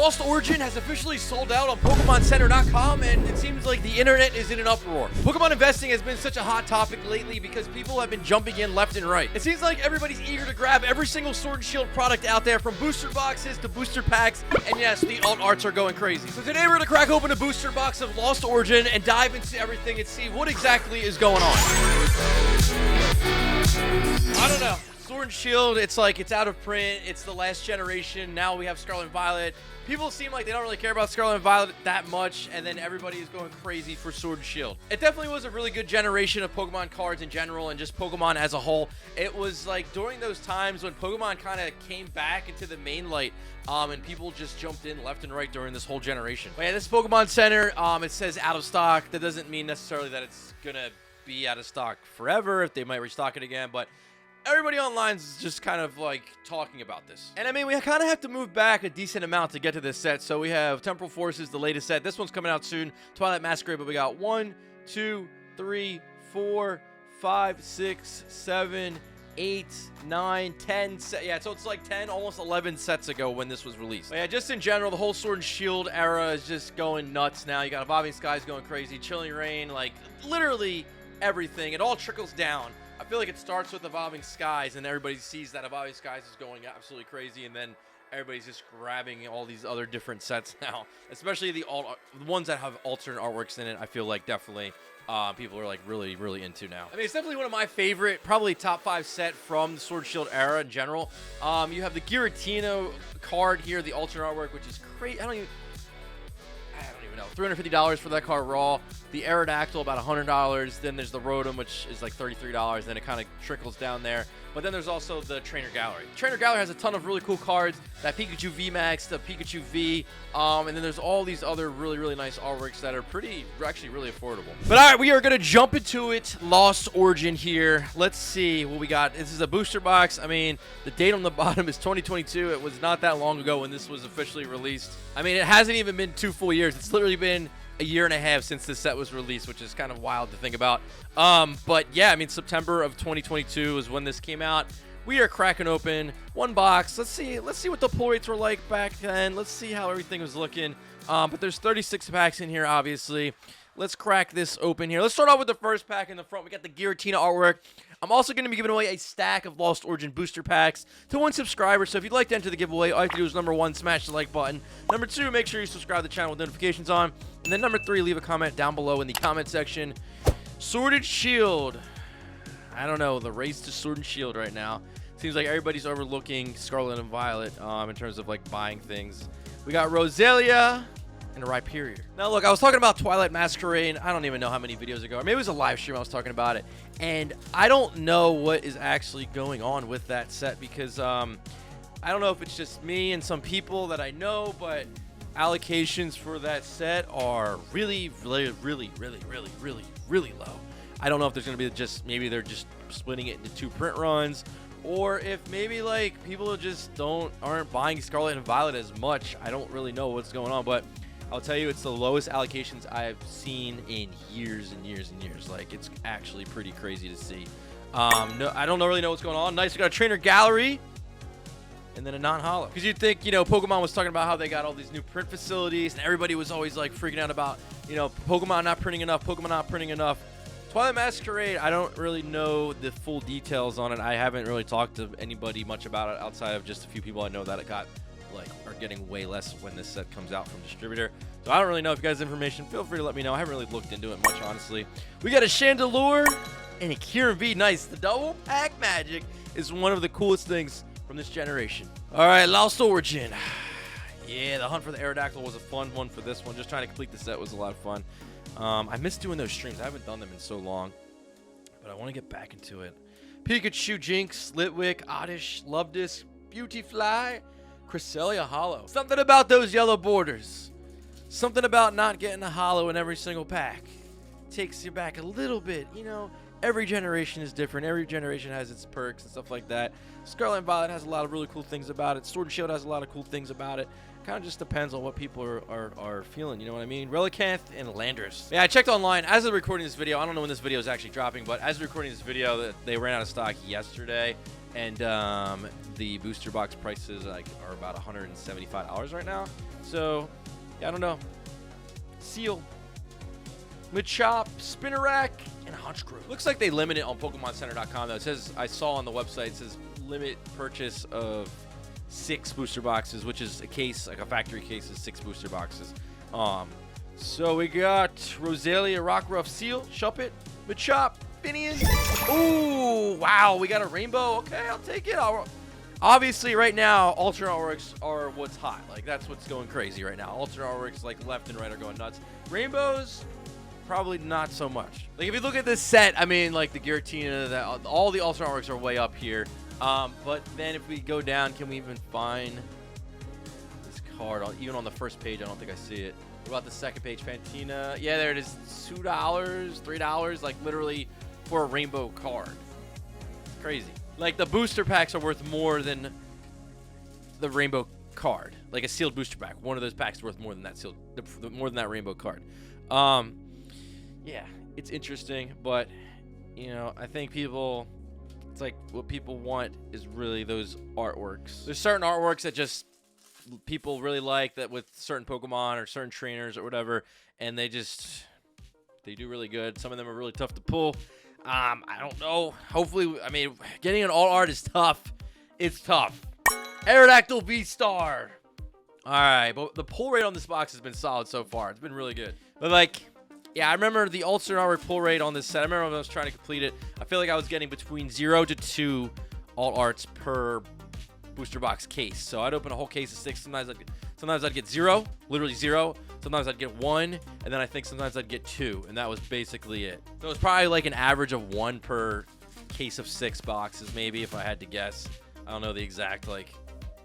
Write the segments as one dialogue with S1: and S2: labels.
S1: Lost Origin has officially sold out on PokemonCenter.com, and it seems like the internet is in an uproar. Pokemon investing has been such a hot topic lately because people have been jumping in left and right. It seems like everybody's eager to grab every single Sword and Shield product out there, from booster boxes to booster packs, and yes, the alt arts are going crazy. So today we're going to crack open a booster box of Lost Origin and dive into everything and see what exactly is going on. I don't know. Sword and Shield, it's like it's out of print. It's the last generation. Now we have Scarlet and Violet. People seem like they don't really care about Scarlet and Violet that much, and then everybody is going crazy for Sword and Shield. It definitely was a really good generation of Pokemon cards in general, and just Pokemon as a whole. It was like during those times when Pokemon kind of came back into the main light, and people just jumped in left and right during this whole generation. But yeah, this Pokemon Center, it says out of stock. That doesn't mean necessarily that it's gonna be out of stock forever. If they might restock it again, but everybody online is just kind of like talking about this. And I mean, we kind of have to move back a decent amount to get to this set. So we have Temporal Forces, the latest set. This one's coming out soon. Twilight Masquerade, but we got 1, 2, 3, 4, 5, 6, 7, 8, 9, 10. Yeah, so it's like 10, almost 11 sets ago when this was released. But yeah, just in general, the whole Sword and Shield era is just going nuts now. You got Evolving Skies going crazy, Chilling Reign, like literally everything. It all trickles down. I feel like it starts with Evolving Skies, and everybody sees that Evolving Skies is going absolutely crazy, and then everybody's just grabbing all these other different sets now, especially the ones that have alternate artworks in it. I feel like definitely people are like really, really into now. I mean, it's definitely one of my favorite, probably top 5 set from the Sword Shield era in general. You have the Giratina card here, the alternate artwork, which is crazy. I don't even know. $350 for that card raw. The Aerodactyl, about $100. Then there's the Rotom, which is like $33. Then it kind of trickles down there. But then there's also the Trainer Gallery. Trainer Gallery has a ton of really cool cards. That Pikachu VMAX, the Pikachu V. And then there's all these other really, really nice artworks that are actually really affordable. But all right, we are going to jump into it. Lost Origin here. Let's see what we got. This is a booster box. I mean, the date on the bottom is 2022. It was not that long ago when this was officially released. I mean, it hasn't even been 2 full years. It's literally been a year and a half since this set was released, which is kind of wild to think about. But yeah, I mean, September of 2022 is when this came out. We are cracking open one box. Let's see what the pull rates were like back then. Let's see how everything was looking. But there's 36 packs in here, obviously. Let's crack this open here. Let's start off with the first pack in the front. We got the Giratina artwork. I'm also going to be giving away a stack of Lost Origin booster packs to 1 subscriber. So if you'd like to enter the giveaway, all you have to do is number 1, smash the like button. Number 2, make sure you subscribe to the channel with notifications on. And then number 3, leave a comment down below in the comment section. Sword and Shield. I don't know, the race to Sword and Shield right now. Seems like everybody's overlooking Scarlet and Violet in terms of like buying things. We got Roselia and a Rhyperior. Now look, I was talking about Twilight Masquerade. I don't even know how many videos ago, or maybe it was a live stream I was talking about it, and I don't know what is actually going on with that set because I don't know if it's just me and some people that I know, but allocations for that set are really, really, really, really, really, really, really low. I don't know if there's going to be maybe they're just splitting it into 2 print runs, or if maybe like people just aren't buying Scarlet and Violet as much. I don't really know what's going on, but I'll tell you, it's the lowest allocations I've seen in years and years and years. Like, it's actually pretty crazy to see. No, I don't really know what's going on. Nice, we got a Trainer Gallery and then a non-holo. Because you'd think, Pokemon was talking about how they got all these new print facilities, and everybody was always like freaking out about, Pokemon not printing enough, Pokemon not printing enough. Twilight Masquerade, I don't really know the full details on it. I haven't really talked to anybody much about it outside of just a few people I know that it got are getting way less when this set comes out from distributor. So I don't really know. If you guys have information, feel free to let me know. I haven't really looked into it much, honestly. We got a Chandelure and a Kieran V. Nice. The double pack magic is one of the coolest things from this generation. All right, Lost Origin. Yeah, the hunt for the Aerodactyl was a fun one for this one. Just trying to complete the set was a lot of fun. I miss doing those streams. I haven't done them in so long, but I want to get back into it. Pikachu, Jinx, Litwick, Oddish, Luvdisc, Beautyfly, Cresselia Holo. Something about those yellow borders. Something about not getting a holo in every single pack. Takes you back a little bit. Every generation is different. Every generation has its perks and stuff like that. Scarlet and Violet has a lot of really cool things about it. Sword and Shield has a lot of cool things about it. Kind of just depends on what people are feeling, you know what I mean? Relicanth and Landorus. Yeah, I checked online. As of recording this video, I don't know when this video is actually dropping, but as of recording this video, they ran out of stock yesterday. And the booster box prices are about $175 right now. So, yeah, I don't know. Seal, Machop, Spinnerack, and Honchkrow. Looks like they limit it on PokemonCenter.com though. It says, I saw on the website, it says limit purchase of 6 booster boxes, which is a case, like a factory case is 6 booster boxes. So we got Roselia, Rockruff, Seal, Shuppet, Machop, Finian. Ooh, wow, we got a rainbow. Okay, I'll take it. Obviously, right now, alternate artworks are what's hot. Like, that's what's going crazy right now. Alternate artworks, like, left and right are going nuts. Rainbows, probably not so much. Like, if you look at this set, I mean, like, the Giratina, all the alternate artworks are way up here. But then if we go down, can we even find this card? Even on the first page, I don't think I see it. What about the second page? Fantina. Yeah, there it is. $2, $3, like, literally for a rainbow card. Crazy. Like, the booster packs are worth more than the rainbow card. Like a sealed booster pack. One of those packs is worth more than that more than that rainbow card. Yeah, it's interesting, but you know, I think people, it's like what people want is really those artworks. There's certain artworks that just people really like, that with certain Pokemon or certain trainers or whatever, and they do really good. Some of them are really tough to pull. I don't know. Hopefully, I mean, getting an all art is tough. It's tough. Aerodactyl V-Star. All right, but the pull rate on this box has been solid so far. It's been really good. But like, yeah, I remember the alternate artwork pull rate on this set. I remember when I was trying to complete it, I feel like I was getting between 0 to 2 alt arts per booster box case. So I'd open a whole case of 6. Sometimes I'd get 0, literally 0. Sometimes I'd get 1, and then I think sometimes I'd get 2, and that was basically it. So it was probably like an average of 1 per case of 6 boxes, maybe, if I had to guess. I don't know the exact like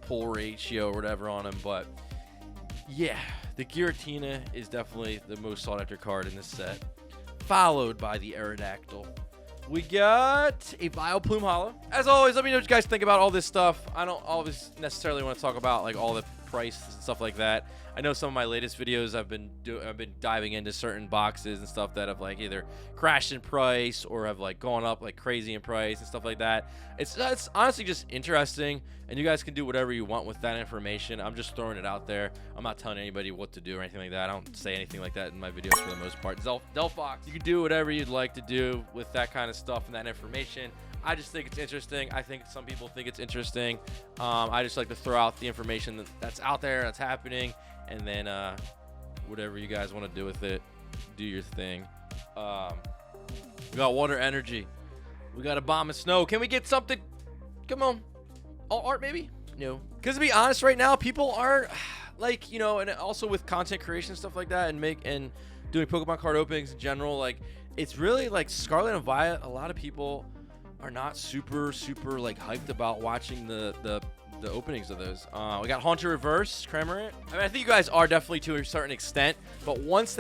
S1: pull ratio or whatever on them, but yeah, the Giratina is definitely the most sought after card in this set, followed by the Aerodactyl. We got a Vileplume Hollow. As always, let me know what you guys think about all this stuff. I don't always necessarily want to talk about like all the price and stuff like that. I know some of my latest videos I've been diving into certain boxes and stuff that have like either crashed in price or have like gone up like crazy in price and stuff like that. It's honestly just interesting, and you guys can do whatever you want with that information. I'm just throwing it out there. I'm not telling anybody what to do or anything like that. I don't say anything like that in my videos for the most part. Delphox, you can do whatever you'd like to do with that kind of stuff and that information. I just think it's interesting. I think some people think it's interesting. I just like to throw out the information that's out there, that's happening, and then whatever you guys want to do with it, do your thing. We got Water Energy. We got a Bomb of Snow. Can we get something? Come on. All art, maybe? No. Because to be honest, right now, people aren't, like, you know, and also with content creation and stuff like that, and doing Pokemon card openings in general, like, it's really like Scarlet and Violet. A lot of people are not super like hyped about watching the openings of those. We got Haunter Reverse, Cramorant. I mean, I think you guys are definitely to a certain extent, but once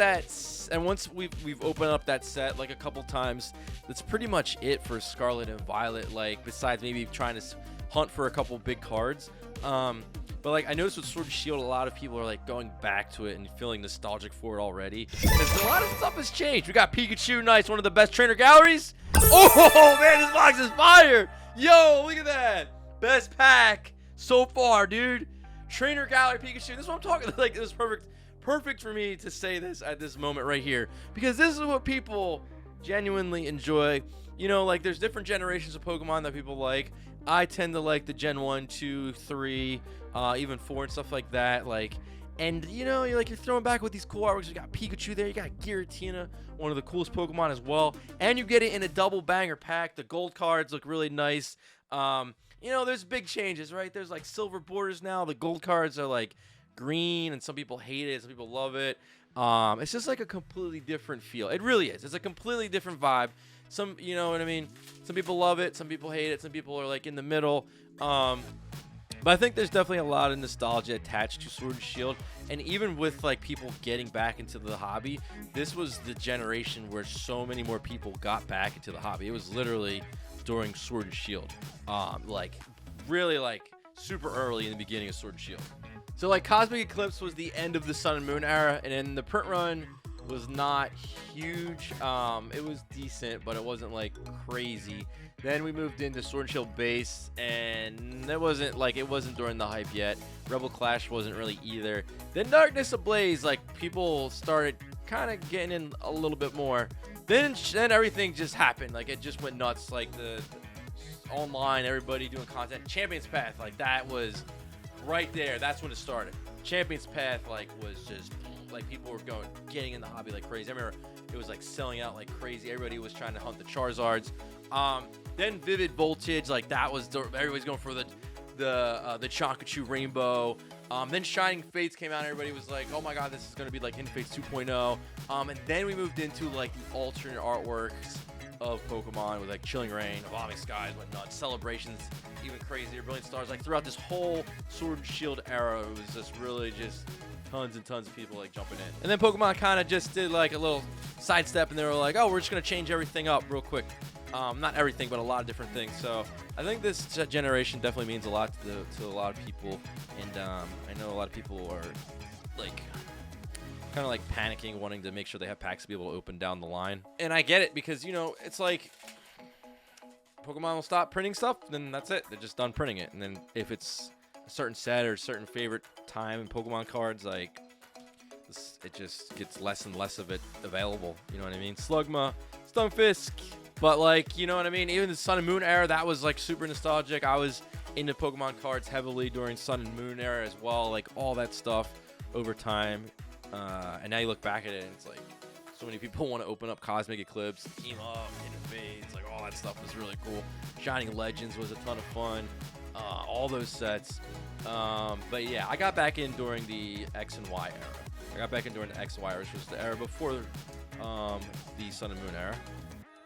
S1: we've opened up that set like a couple times, that's pretty much it for Scarlet and Violet. Like, besides maybe trying to hunt for a couple big cards. But like, I noticed with Sword and Shield, a lot of people are like going back to it and feeling nostalgic for it already, because a lot of stuff has changed. We got Pikachu, nice, one of the best trainer galleries. Oh man, this box is fire. Yo, look at that. Best pack so far, dude. Trainer gallery Pikachu. This is what I'm talking about. Like, it was perfect for me to say this at this moment right here, because this is what people genuinely enjoy. You know, like, there's different generations of Pokemon that people like. I tend to like the Gen 1, 2, 3, even 4 and stuff like that. Like, and you know, you're throwing back with these cool artworks. You got Pikachu there, you got Giratina, one of the coolest Pokemon as well, and you get it in a double banger pack. The gold cards look really nice. You know, there's big changes, right? There's like silver borders now. The gold cards are like green, and some people hate it, some people love it. It's just like a completely different feel. It really is. It's a completely different vibe. Some, you know what I mean? Some people love it, some people hate it, some people are like in the middle. But I think there's definitely a lot of nostalgia attached to Sword and Shield. And even with like people getting back into the hobby, this was the generation where so many more people got back into the hobby. It was literally during Sword and Shield. Like really like super early in the beginning of Sword and Shield. So like Cosmic Eclipse was the end of the Sun and Moon era, and then the print run was not huge. It was decent, but it wasn't like crazy. Then we moved into Sword and Shield base, and it wasn't during the hype yet. Rebel Clash wasn't really either. Then Darkness Ablaze, like people started kind of getting in a little bit more. Then everything just happened. Like it just went nuts. Like the online, everybody doing content. Champions Path, like that was right there. That's when it started. Champions Path, like was just like people were getting in the hobby like crazy. I remember it was like selling out like crazy. Everybody was trying to hunt the Charizards. Then Vivid Voltage, like that was everybody's going for the Chonkachu Rainbow. Then Shining Fates came out. Everybody was like, oh my god, this is going to be like Hidden Fates 2.0. And then we moved into like the alternate artworks of Pokemon with like Chilling Reign, Evolving Skies, whatnot, Celebrations, even crazier, Brilliant Stars. Like throughout this whole Sword and Shield era, it was just really just tons and tons of people like jumping in. And then Pokemon kind of just did like a little sidestep, and they were like, oh, we're just going to change everything up real quick. Not everything, but a lot of different things. So I think this generation definitely means a lot to a lot of people, and I know a lot of people are like kind of like panicking, wanting to make sure they have packs to be able to open down the line. And I get it, because you know it's like Pokemon will stop printing stuff, then that's it. They're just done printing it. And then if it's a certain set or a certain favorite time in Pokemon cards, like it just gets less and less of it available. You know what I mean? Slugma, Stunfisk. But, like, you know what I mean? Even the Sun and Moon era, that was, like, super nostalgic. I was into Pokemon cards heavily during Sun and Moon era as well. Like, all that stuff over time. And now you look back at it, and it's like so many people want to open up Cosmic Eclipse, Team Up, Hidden Fates. Like, all that stuff was really cool. Shining Legends was a ton of fun. All those sets. But, yeah, I got back in during the X and Y era. I got back in during the X and Y era, which was the era before the Sun and Moon era.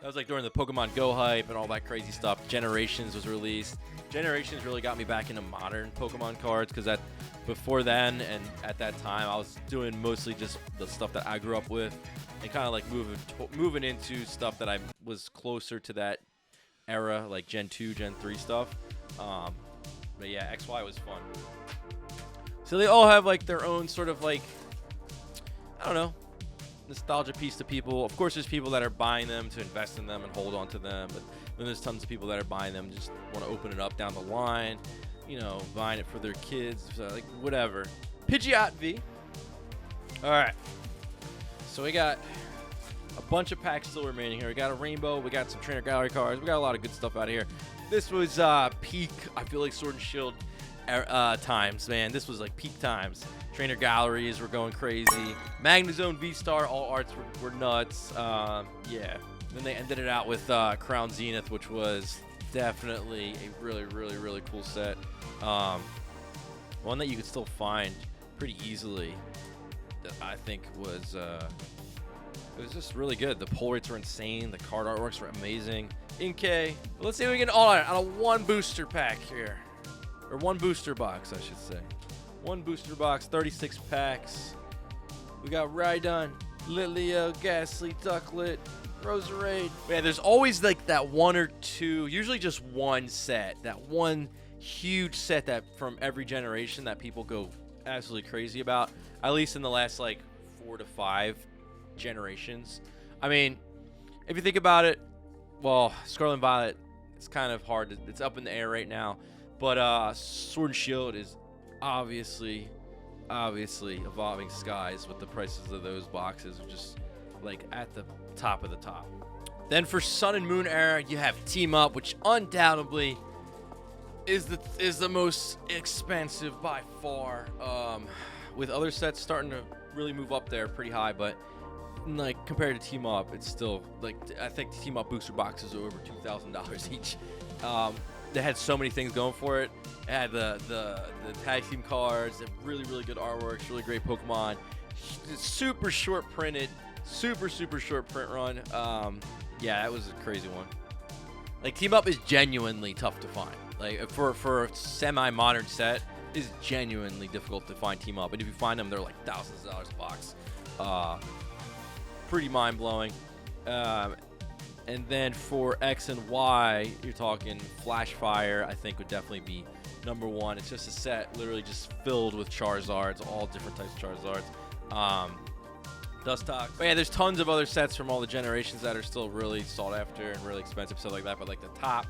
S1: That was like during the Pokemon Go hype and all that crazy stuff. Generations was released. Generations really got me back into modern Pokemon cards, because before then and at that time I was doing mostly just the stuff that I grew up with, and kind of like moving into stuff that I was closer to that era, like Gen 2, Gen 3 stuff. But yeah, XY was fun. So they all have like their own sort of like, I don't know, nostalgia piece to people. Of course, there's people that are buying them to invest in them and hold on to them, but then there's tons of people that are buying them just want to open it up down the line, you know, buying it for their kids, so like whatever. Pidgeot V. All right, so we got a bunch of packs still remaining here. We got a rainbow, we got some trainer gallery cards, we got a lot of good stuff out of here. This was peak, I feel like, Sword and Shield times, man. This was like peak times. Trainer galleries were going crazy. Magnezone V-Star, all arts were nuts. Yeah. Then they ended it out with Crown Zenith, which was definitely a really, really, really cool set. One that you could still find pretty easily, that I think was it was just really good. The pull rates were insane. The card artworks were amazing. Inkay. Let's see if we can all out of one booster pack here. Or one booster box, I should say. One booster box, 36 packs. We got Rhydon, Litleo, Ghastly, Ducklet, Roserade. Man, there's always like that one or two, usually just one set, that one huge set that from every generation that people go absolutely crazy about, at least in the last like 4 to 5 generations. I mean, if you think about it, well, Scarlet and Violet, it's kind of hard. It's up in the air right now. But Sword and Shield is obviously Evolving Skies, with the prices of those boxes just like at the top of the top. Then for Sun and Moon era, you have Team Up, which undoubtedly is the most expensive by far. With other sets starting to really move up there pretty high, but like compared to Team Up, it's still like, I think the Team Up booster boxes are over $2,000 each. They had so many things going for it. It had the tag team cards, really, really good artworks, really great Pokemon. Super short printed, super short print run. Yeah, that was a crazy one. Like, Team Up is genuinely tough to find. Like, for a semi-modern set, it's genuinely difficult to find Team Up. And if you find them, they're like thousands of dollars a box. Pretty mind-blowing. And then for X and Y, you're talking Flash Fire, I think would definitely be number one. It's just a set literally just filled with Charizards, all different types of Charizards. Dustox. But yeah, there's tons of other sets from all the generations that are still really sought after and really expensive, stuff like that. But like the top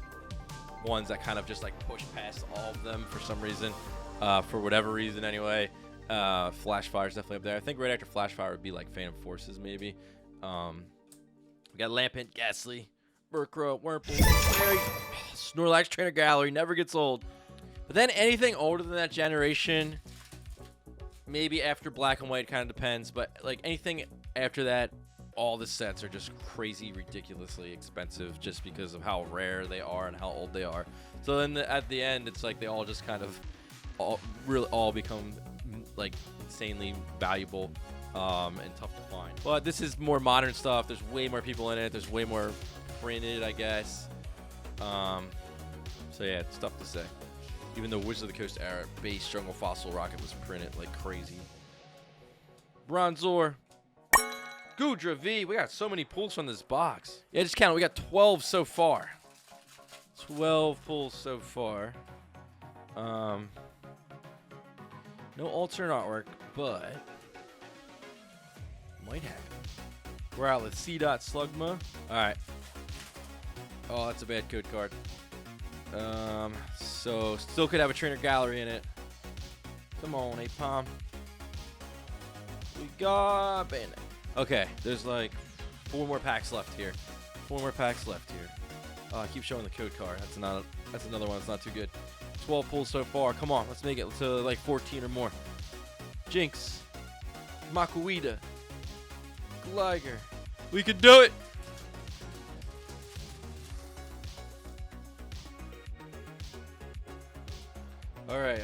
S1: ones that kind of just like push past all of them for some reason, for whatever reason anyway. Flashfire's definitely up there. I think right after Flashfire would be like Phantom Forces maybe. We got Lampent, Ghastly, Murkrow, Wurmple, Snorlax, Trainer Gallery, never gets old. But then anything older than that generation, maybe after Black and White, kind of depends. But like anything after that, all the sets are just crazy, ridiculously expensive just because of how rare they are and how old they are. So then at the end, it's like they all just kind of all become like insanely valuable and tough to find. But this is more modern stuff. There's way more people in it. There's way more printed, I guess. So yeah, it's tough to say. Even though Wizard of the Coast era base Jungle Fossil Rocket was printed like crazy. Bronzor. Goodra V. We got so many pulls from this box. Yeah, just count. We got 12 so far. 12 pulls so far. No alternate artwork, but might happen. We're out with C-Dot Slugma. Alright. Oh, that's a bad code card. So still could have a Trainer Gallery in it. Come on, Apom. We got Bandit. Okay, there's like 4 more packs left here. 4 more packs left here. Oh, I keep showing the code card. That's another one that's not too good. 12 pulls so far. Come on, let's make it to like 14 or more. Jinx. Makuida. Gligar. We can do it! Alright.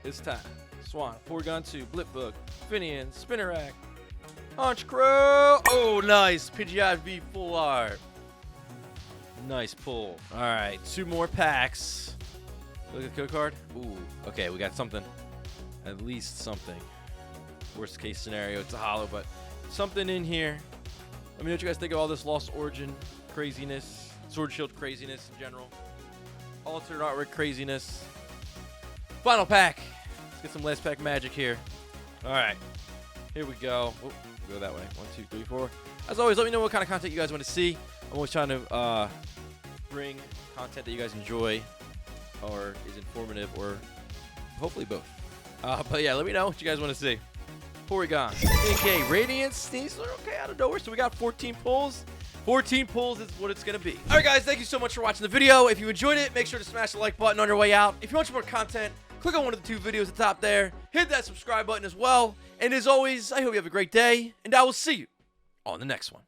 S1: It's time. Swan, Porygon 2, Blipbug, Finian, Spinnerack, Honchkrow. Oh, nice. Pidgeot V full art. Nice pull. Alright, 2 more packs. Look at the code card. Ooh, okay, we got something. At least something. Worst case scenario, it's a holo, but something in here. Let me know what you guys think of all this Lost Origin craziness, Sword Shield craziness in general, alternate artwork craziness. Final pack. Let's get some last pack magic here. All right, here we go. Oh, go that way. 1, 2, 3, 4. As always, let me know what kind of content you guys want to see. I'm always trying to bring content that you guys enjoy or is informative, or hopefully both. But yeah, let me know what you guys want to see. Porygon, AK, Radiance, Sneasler, okay, out of nowhere. So we got 14 pulls. 14 pulls is what it's going to be. All right, guys, thank you so much for watching the video. If you enjoyed it, make sure to smash the like button on your way out. If you want some more content, click on one of the 2 videos at the top there. Hit that subscribe button as well. And as always, I hope you have a great day, and I will see you on the next one.